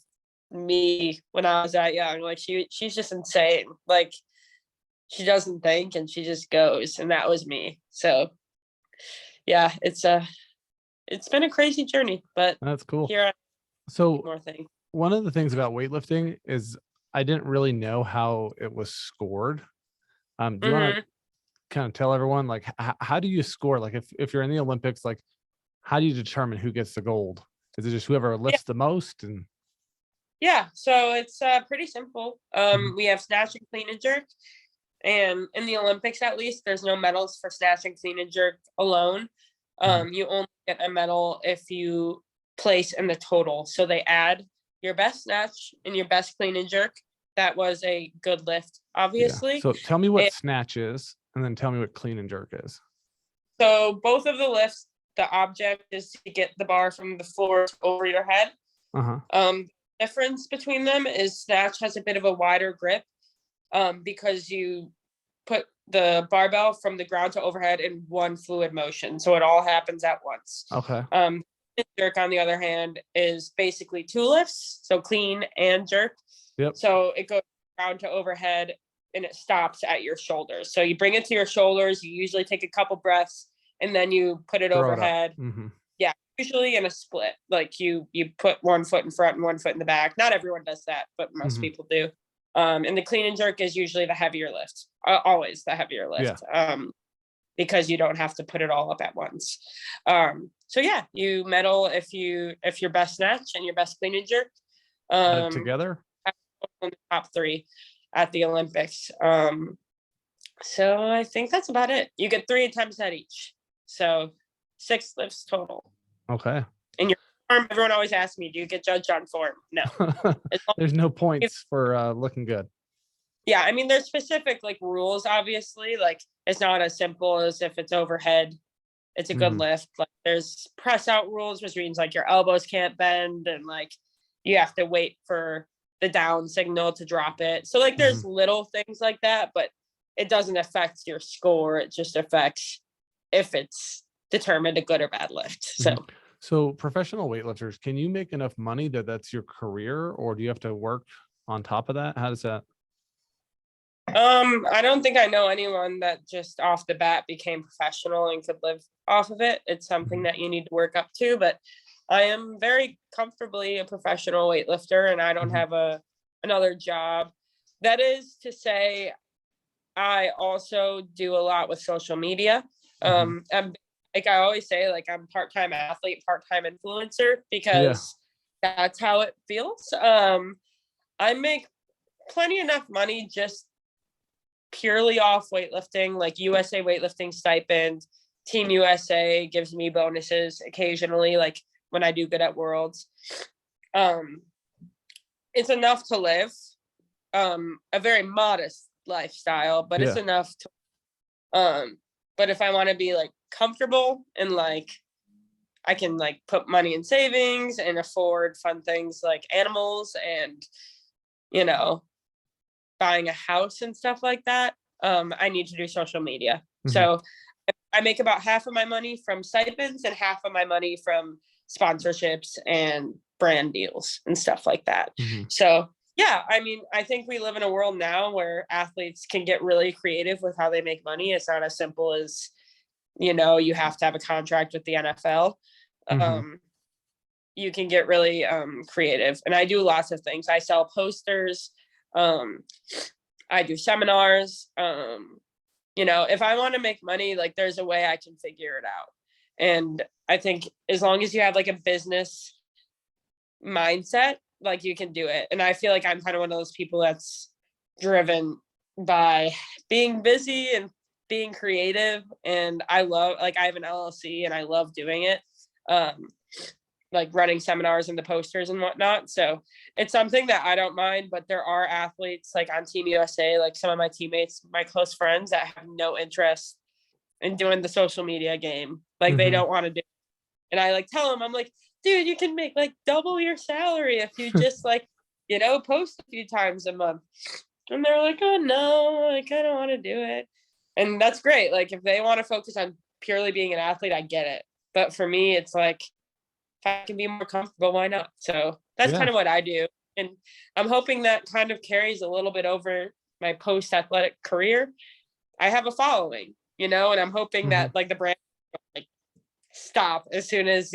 me when I was that young. Like she's just insane. Like she doesn't think, and she just goes. And that was me. So yeah, it's been a crazy journey, but that's cool. Here so more things. One of the things about weightlifting is I didn't really know how it was scored. Do you want to kind of tell everyone like how do you score? Like if you're in the Olympics, like how do you determine who gets the gold? Is it just whoever lifts the most? And yeah, so it's pretty simple. We have snatch and clean and jerk, and in the Olympics at least, there's no medals for snatch and clean and jerk alone. You only get a medal if you place in the total. So they add your best snatch and your best clean and jerk. That was a good lift, obviously. So tell me what snatch is, and then tell me what clean and jerk is. So both of the lifts, the object is to get the bar from the floor over your head. Difference between them is snatch has a bit of a wider grip, because you put the barbell from the ground to overhead in one fluid motion. So it all happens at once. Okay. Jerk, on the other hand, is basically 2 lifts, so clean and jerk. Yep. So it goes ground to overhead and it stops at your shoulders. So you bring it to your shoulders, you usually take a couple breaths, and then you put it Throw it up. overhead. Mhm. Yeah, usually in a split. Like you put one foot in front and one foot in the back. Not everyone does that, but most Mhm. people do. And the clean and jerk is usually the heavier lift. Always the heavier lift. Because you don't have to put it all up at once. So yeah, you medal if your best snatch and your best clean and jerk. Together? On the top 3 at the Olympics. So I think that's about it. You get 3 attempts at each. So 6 lifts total. Okay. And your form, everyone always asks me, do you get judged on form? No. There's no points for looking good. Yeah, I mean, there's specific like rules, obviously. Like it's not as simple as if it's overhead, it's a good lift. Like there's press out rules, which means like your elbows can't bend and like you have to wait for the down signal to drop it. So like there's little things like that, but it doesn't affect your score. It just affects if it's determined a good or bad lift. So professional weightlifters, can you make enough money that that's your career, or do you have to work on top of that? How does that? I don't think I know anyone that just off the bat became professional and could live off of it. It's something that you need to work up to, but I am very comfortably a professional weightlifter and I don't have another job. That is to say, I also do a lot with social media. Like I always say, like I'm part-time athlete, part-time influencer, because that's how it feels. I make plenty enough money just purely off weightlifting, like USA weightlifting stipend. Team USA gives me bonuses occasionally, like when I do good at Worlds. It's enough to live a very modest lifestyle, but it's enough to but if I want to be like comfortable and like I can like put money in savings and afford fun things like animals and buying a house and stuff like that, I need to do social media. So I make about half of my money from stipends and half of my money from sponsorships and brand deals and stuff like that. So yeah, I mean, I think we live in a world now where athletes can get really creative with how they make money. It's not as simple as, you have to have a contract with the NFL. You can get really creative. And I do lots of things. I sell posters. I do seminars. If I want to make money, like there's a way I can figure it out. And I think as long as you have like a business mindset, like you can do it. And I feel like I'm kind of one of those people that's driven by being busy and being creative. And I love, like I have an LLC and I love doing it. Like running seminars and the posters and whatnot. So it's something that I don't mind, but there are athletes like on Team USA, like some of my teammates, my close friends that have no interest in doing the social media game. Like they don't want to do it. And I like tell them, I'm like, dude, you can make like double your salary if you just like, post a few times a month. And they're like, oh no, I kind of want to do it. And that's great. Like if they want to focus on purely being an athlete, I get it. But for me, it's like, if I can be more comfortable, why not? So that's kind of what I do. And I'm hoping that kind of carries a little bit over my post-athletic career. I have a following, and I'm hoping that like the brand like stop as soon as,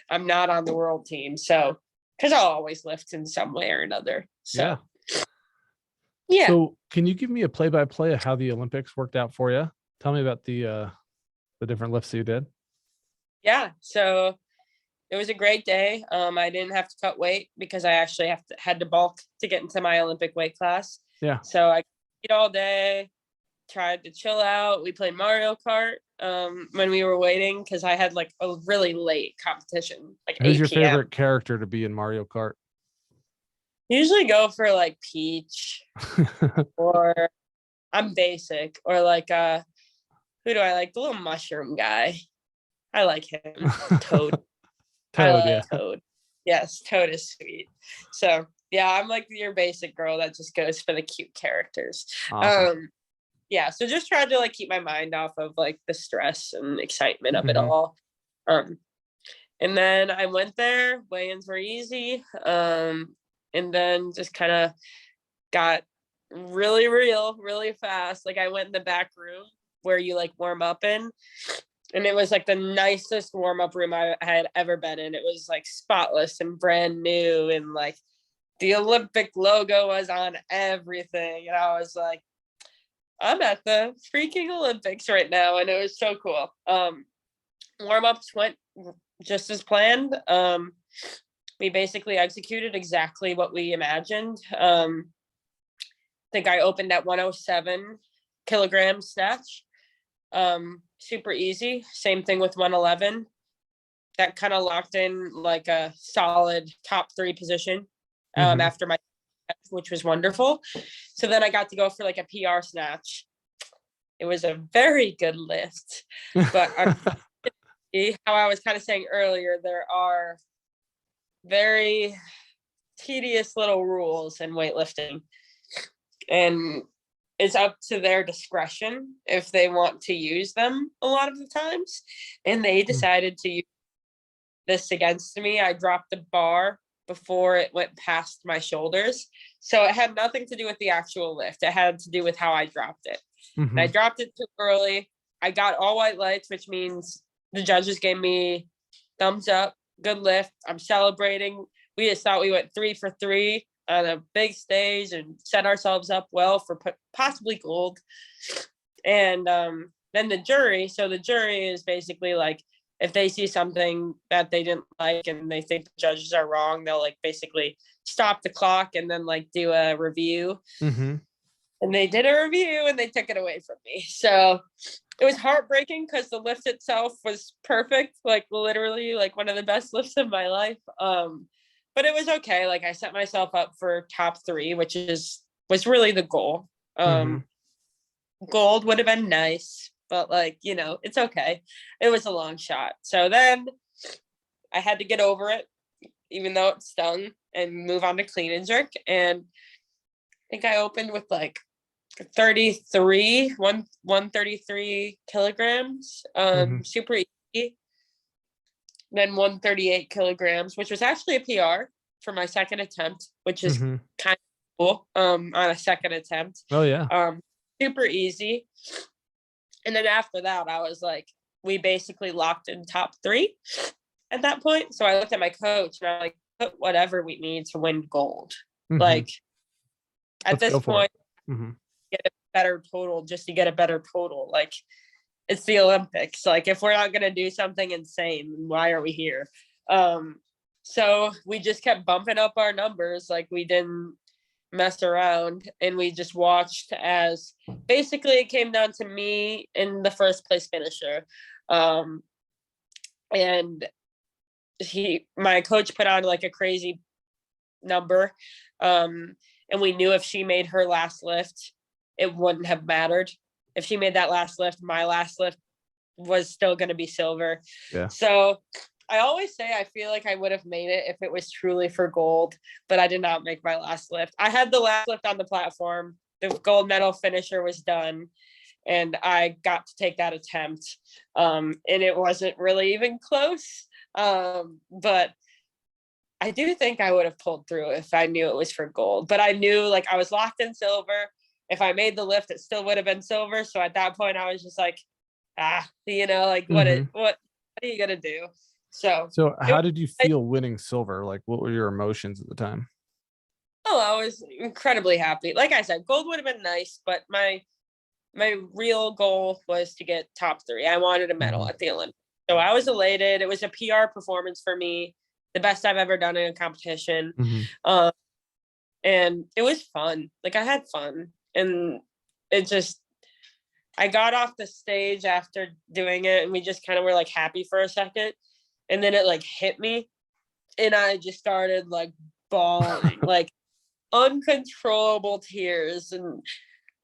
I'm not on the world team. So, because I'll always lift in some way or another. So, yeah. So can you give me a play-by-play of how the Olympics worked out for you? Tell me about the different lifts you did. Yeah. So it was a great day. I didn't have to cut weight because I actually had to bulk to get into my Olympic weight class. Yeah. So I ate all day, tried to chill out. We played Mario Kart when we were waiting because I had like a really late competition, like Who's 8 your p.m. favorite character to be in Mario Kart? Usually go for like Peach or I'm basic or like who do I like? The little mushroom guy. I like him. Toad. Toad. Yes, Toad is sweet. So yeah, I'm like your basic girl that just goes for the cute characters. Awesome. Yeah, so just tried to like keep my mind off of like the stress and excitement of it all. And then I went there, weigh-ins were easy. And then just kind of got really real, really fast. Like I went in the back room where you like warm up in, and it was like the nicest warm up room I had ever been in. It was like spotless and brand new, and like the Olympic logo was on everything. And I was like, I'm at the freaking Olympics right now. And it was so cool. Warm ups went just as planned. We basically executed exactly what we imagined. I think I opened at 107 kilogram snatch. Super easy. Same thing with 111. That kind of locked in like a solid top 3 position after my, which was wonderful. So then I got to go for like a PR snatch. It was a very good lift, but how I was kind of saying earlier, there are very tedious little rules in weightlifting, and it's up to their discretion if they want to use them a lot of the times. And they decided to use this against me. I dropped the bar before it went past my shoulders. So it had nothing to do with the actual lift. It had to do with how I dropped it. And I dropped it too early. I got all white lights, which means the judges gave me thumbs up, good lift. I'm celebrating. We just thought we went 3 for 3 on a big stage and set ourselves up well for possibly gold. And then the jury. So the jury is basically like, if they see something that they didn't like and they think the judges are wrong, they'll like basically stop the clock and then like do a review. And they did a review and they took it away from me. So it was heartbreaking because the lift itself was perfect, like literally like one of the best lifts of my life. But it was okay. Like I set myself up for top 3, which was really the goal. Gold would have been nice, but like, you know, it's okay. It was a long shot. So then I had to get over it, even though it stung, and move on to clean and jerk. And I think I opened with like 133 kilograms, super easy. Then 138 kilograms, which was actually a PR for my second attempt, which is kind of cool on a second attempt. Oh yeah. Super easy. And then after that, I was like, we basically locked in top 3 at that point. So I looked at my coach and I'm like, put whatever we need to win gold. Like at this point, get a better total just to get a better total. Like it's the Olympics. Like if we're not going to do something insane, why are we here? So we just kept bumping up our numbers. Like we didn't mess around, and we just watched as basically it came down to me in the first place finisher. And my coach put on like a crazy number. And we knew if she made her last lift, it wouldn't have mattered. If she made that last lift, my last lift was still going to be silver. Yeah. So I always say I feel like I would have made it if it was truly for gold, but I did not make my last lift. I had the last lift on the platform. The gold medal finisher was done, and I got to take that attempt. And it wasn't really even close. But I do think I would have pulled through if I knew it was for gold. But I knew like I was locked in silver. If I made the lift, it still would have been silver. So at that point, I was just like, you know, like what are you gonna do? So how did you feel winning silver? Like what were your emotions at the time? Oh, I was incredibly happy. Like I said, gold would have been nice, but my real goal was to get top 3. I wanted a medal at the Olympics. So I was elated. It was a PR performance for me, the best I've ever done in a competition. And it was fun. Like I had fun. And I got off the stage after doing it, and we just kind of were like happy for a second. And then it like hit me, and I just started like bawling, like uncontrollable tears. And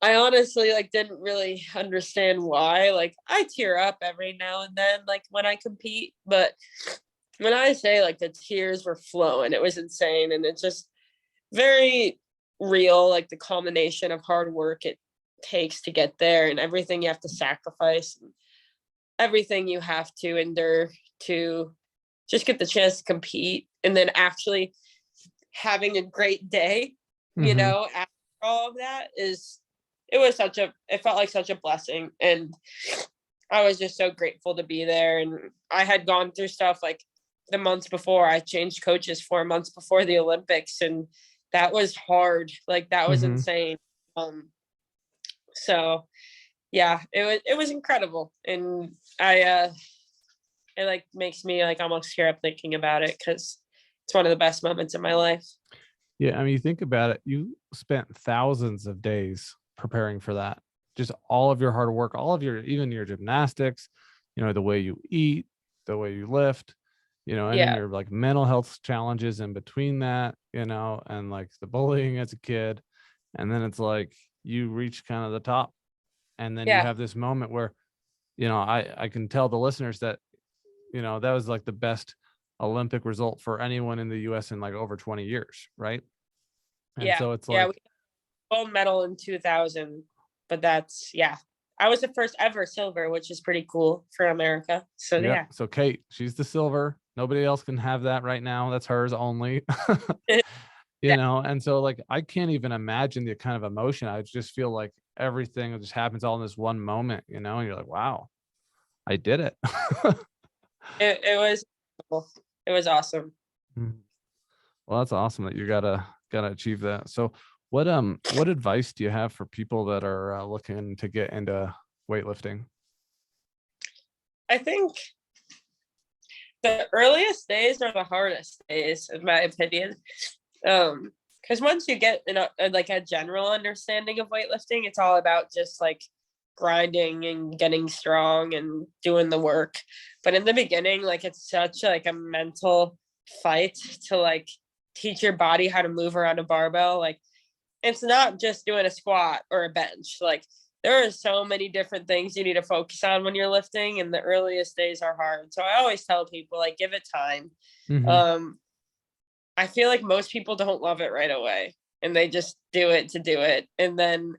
I honestly like didn't really understand why. Like I tear up every now and then, like when I compete, but when I say like the tears were flowing, it was insane. And it's just very real, like the culmination of hard work it takes to get there, and everything you have to sacrifice, and everything you have to endure to just get the chance to compete, and then actually having a great day, you know, after all of that it felt like such a blessing. And I was just so grateful to be there. And I had gone through stuff like the months before. I changed coaches 4 months before the Olympics, and that was hard. Like that was Mm-hmm. insane. So yeah, it was incredible. And it like makes me like almost tear up thinking about it, because it's one of the best moments in my life. Yeah, I mean, you think about it, you spent thousands of days preparing for that. Just all of your hard work, all of your, even your gymnastics, the way you eat, the way you lift, and then Yeah. your like mental health challenges in between that, and like the bullying as a kid. And then it's like you reach kind of the top. And then you Yeah. have this moment where, I can tell the listeners that, that was like the best Olympic result for anyone in the US in like over 20 years, right? And Yeah. so it's Yeah. We like, got gold medal in 2000, but yeah. I was the first ever silver, which is pretty cool for America. So yep. yeah. So Kate, she's the silver. Nobody else can have that right now. That's hers only. Yeah. And so like I can't even imagine the kind of emotion. I just feel like everything just happens all in this one moment, and you're like, wow, I did it. It was cool. It was awesome. Mhm. Well, that's awesome that you gotta achieve that. So what advice do you have for people that are looking to get into weightlifting? I think the earliest days are the hardest days, in my opinion. Because once you get like a general understanding of weightlifting, it's all about just like grinding and getting strong and doing the work. But in the beginning, like it's such like a mental fight to like teach your body how to move around a barbell. Like it's not just doing a squat or a bench. Like there are so many different things you need to focus on when you're lifting, and the earliest days are hard. So I always tell people like give it time. Mm-hmm. Um, I feel like most people don't love it right away, and they just do it to do it. And then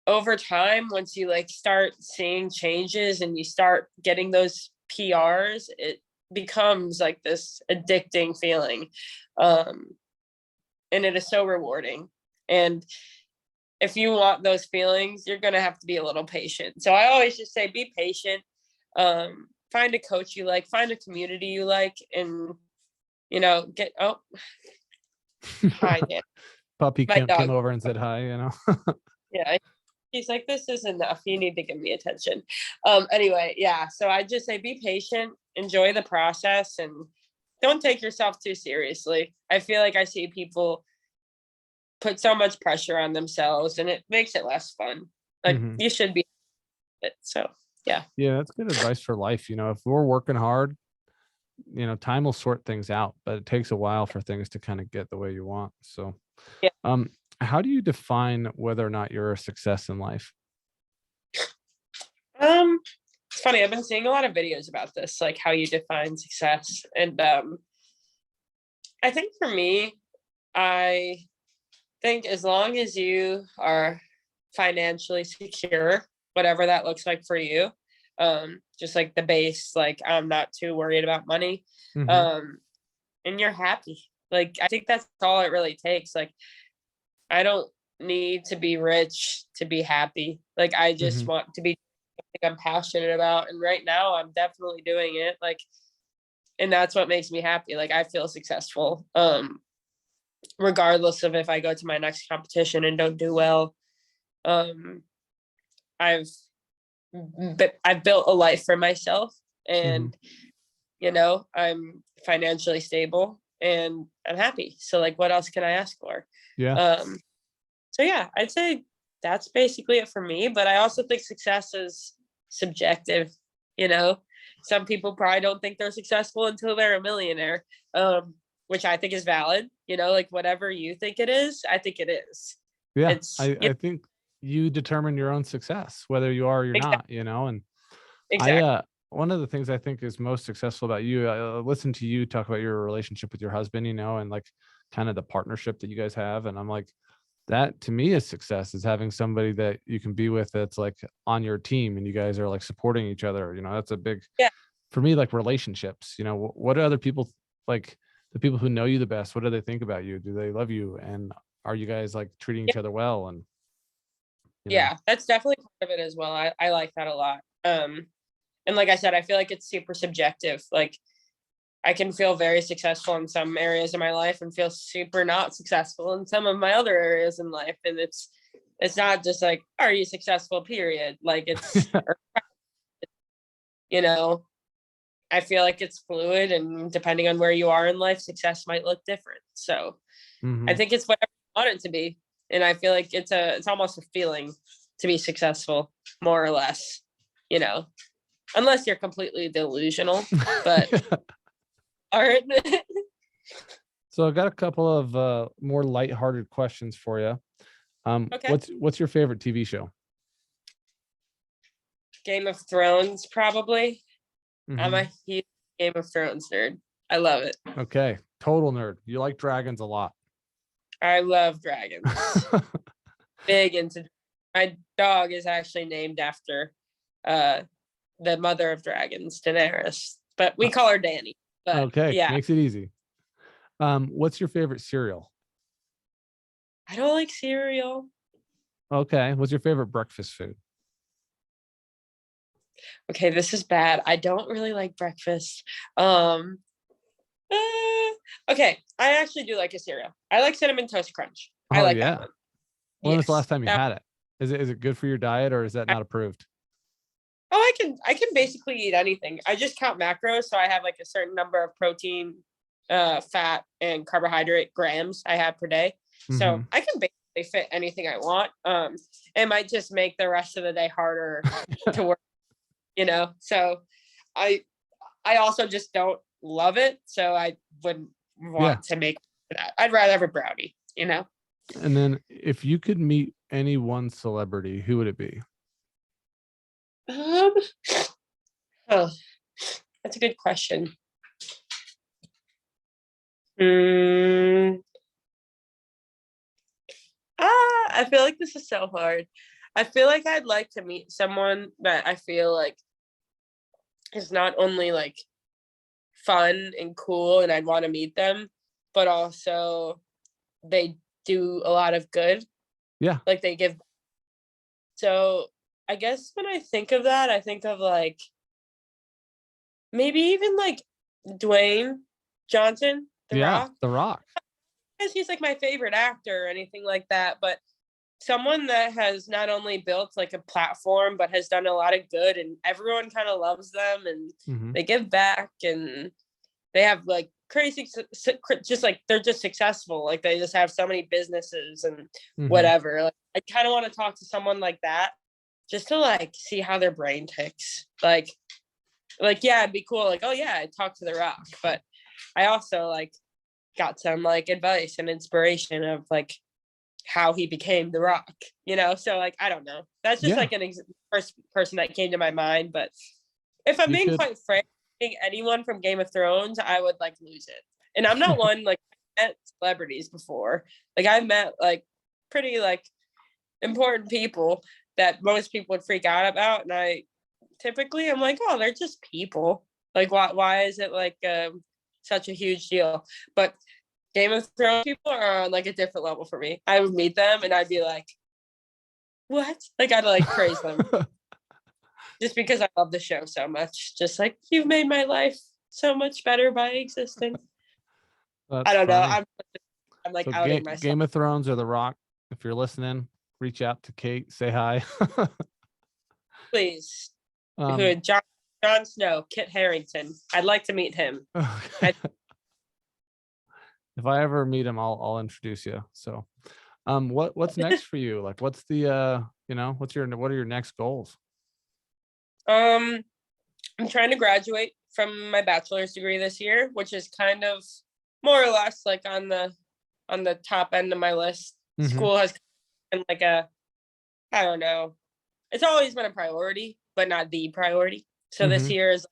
over time, once you like start seeing changes and you start getting those PRs, it becomes like this addicting feeling. Um, and it is so rewarding. And if you want those feelings, you're going to have to be a little patient. So I always just say be patient. Find a coach you like, find a community you like, and get hi Dan. Puppy My came dog. over and said hi. Yeah. He's like, this is enough. You need to give me attention. Anyway, yeah. So I just say be patient, enjoy the process, and don't take yourself too seriously. I feel like I see people put so much pressure on themselves, and it makes it less fun. Like Mm-hmm. you should be it. So yeah. Yeah, that's good advice for life. If we're working hard, time will sort things out, but it takes a while for things to kind of get the way you want. So, Yeah. how do you define whether or not you're a success in life? It's funny. I've been seeing a lot of videos about this, like how you define success. And I think for me, I think as long as you are financially secure, whatever that looks like for you, just like the base, like I'm not too worried about money, Mm-hmm. and you're happy. Like I think that's all it really takes. Like I don't need to be rich to be happy. Like I just Mm-hmm. want to be something I'm passionate about, and right now I'm definitely doing it. Like, and that's what makes me happy. Like I feel successful. Regardless of if I go to my next competition and don't do well. Um, I've I've built a life for myself, Mm-hmm. and I'm financially stable and I'm happy. So like what else can I ask for? Yeah. So yeah, I'd say that's basically it for me, but I also think success is subjective, you know. Some people probably don't think they're successful until they're a millionaire. Which I think is valid, like whatever you think it is, I think it is. Yeah. It's I think you determine your own success, whether you are or you're exactly, not, and exactly. one of the things I think is most successful about you, I listen to you talk about your relationship with your husband, and like kind of the partnership that you guys have. And I'm like, that to me is success, is having somebody that you can be with that's like on your team and you guys are like supporting each other. That's a big, Yeah. for me, like relationships. What do other people, like the people who know you the best, what do they think about you? Do they love you? And are you guys like treating each other well? And Yeah, that's definitely part of it as well. I like that a lot. And like I said, I feel like it's super subjective. Like I can feel very successful in some areas of my life and feel super not successful in some of my other areas in life. And it's not just like, are you successful, period. Like it's, you know, I feel like it's fluid, and depending on where you are in life, success might look different. So I Mhm. think it's whatever you want it to be. And I feel like it's almost a feeling to be successful, more or less, unless you're completely delusional, but Yeah. art. So I've got a couple of more lighthearted questions for you. Okay. What's your favorite TV show? Game of Thrones, probably. I'm Hmm. a huge Game of Thrones nerd. I love it. Okay, total nerd. You like dragons a lot. I love dragons. Big into my dog is actually named after uh the mother of dragons, Daenerys. But we call her Dany. But Okay, yeah, makes it easy. What's your favorite cereal? I don't like cereal. Okay, what's your favorite breakfast food? Okay, this is bad. I don't really like breakfast. Um okay, I actually do like a cereal. I like cinnamon toast crunch. I Oh like that yeah. one. When was the Yes. last time you That had it? Is it good for your diet, or is that not approved? I can basically eat anything. I just count macros, so I have like a certain number of protein, fat, and carbohydrate grams I have per day. So Hmm. I can basically fit anything I want. It might just make the rest of the day harder to work, So I I also just don't love it, so I wouldn't Yeah. want to make that. I'd rather have a brownie. And then if you could meet any one celebrity, who would it be? Um, oh, that's a good question. Mm, I feel like this is so hard. I feel like I'd like to meet someone that I feel like is not only like fun and cool and I'd want to meet them, but also they do a lot of good. Yeah. Like they give. So I guess when I think of that, I think of like maybe even like Dwayne Johnson, The Yeah. Rock. The Rock. Because he's like my favorite actor or anything like that, but someone that has not only built like a platform but has done a lot of good, and everyone kind of loves them, and Hmm. they give back, and they have like crazy just like they're just successful, like they just have so many businesses and Hmm. whatever. Like I kind of want to talk to someone like that just to like see how their brain ticks. Like yeah, it'd be cool, like, oh yeah, I talked to The Rock, but I also like got some like advice and inspiration of like how he became The Rock, So like I don't know. That's just Yeah. like first person that came to my mind. But if I'm You being could. quite frank, anyone from Game of Thrones, I would like lose it. And I'm not one like I met celebrities before. Like I've met like pretty like important people that most people would freak out about, and I typically I'm like, oh, they're just people. Like why is it like such a huge deal? But Game of Thrones people are on like a different level for me. I would meet them and I'd be like, what? Like I'd like praise them just because I love the show so much. Just like you've made my life so much better by existing. I That's don't know. funny. I'm like So outing myself. Game of Thrones or The Rock, if you're listening, reach out to Kate, say hi. Please. um Who Jon Snow, Kit Harington. I'd like to meet him. I, if I ever meet him, I'll introduce you. So what's next for you? Like what's the what are your next goals? um I'm trying to graduate from my bachelor's degree this year, which is kind of more or less like on the top end of my list. Hmm. School has been like a, I don't know. It's always been a priority, but not the priority. So this Hmm. year is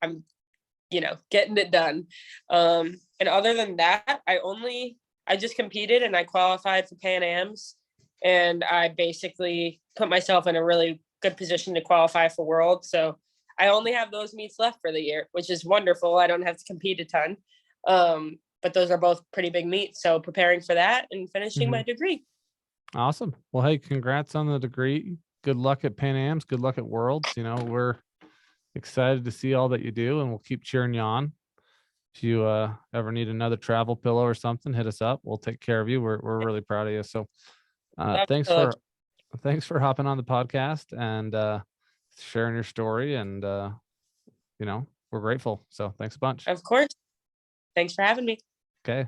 I'm, getting it done. And other than that, I just competed and I qualified for Pan Am's, and I basically put myself in a really good position to qualify for World. So I only have those meets left for the year, which is wonderful. I don't have to compete a ton. but those are both pretty big meets. So preparing for that and finishing my degree. Awesome. Well, hey, congrats on the degree. Good luck at Pan Am's. Good luck at Worlds. You know, we're excited to see all that you do, and we'll keep cheering you on. If you ever need another travel pillow or something, hit us up. We'll take care of you. We're really proud of you. So Love thanks pillow. for hopping on the podcast and sharing your story. And you know, we're grateful. So thanks a bunch. Of course. Thanks for having me. Okay.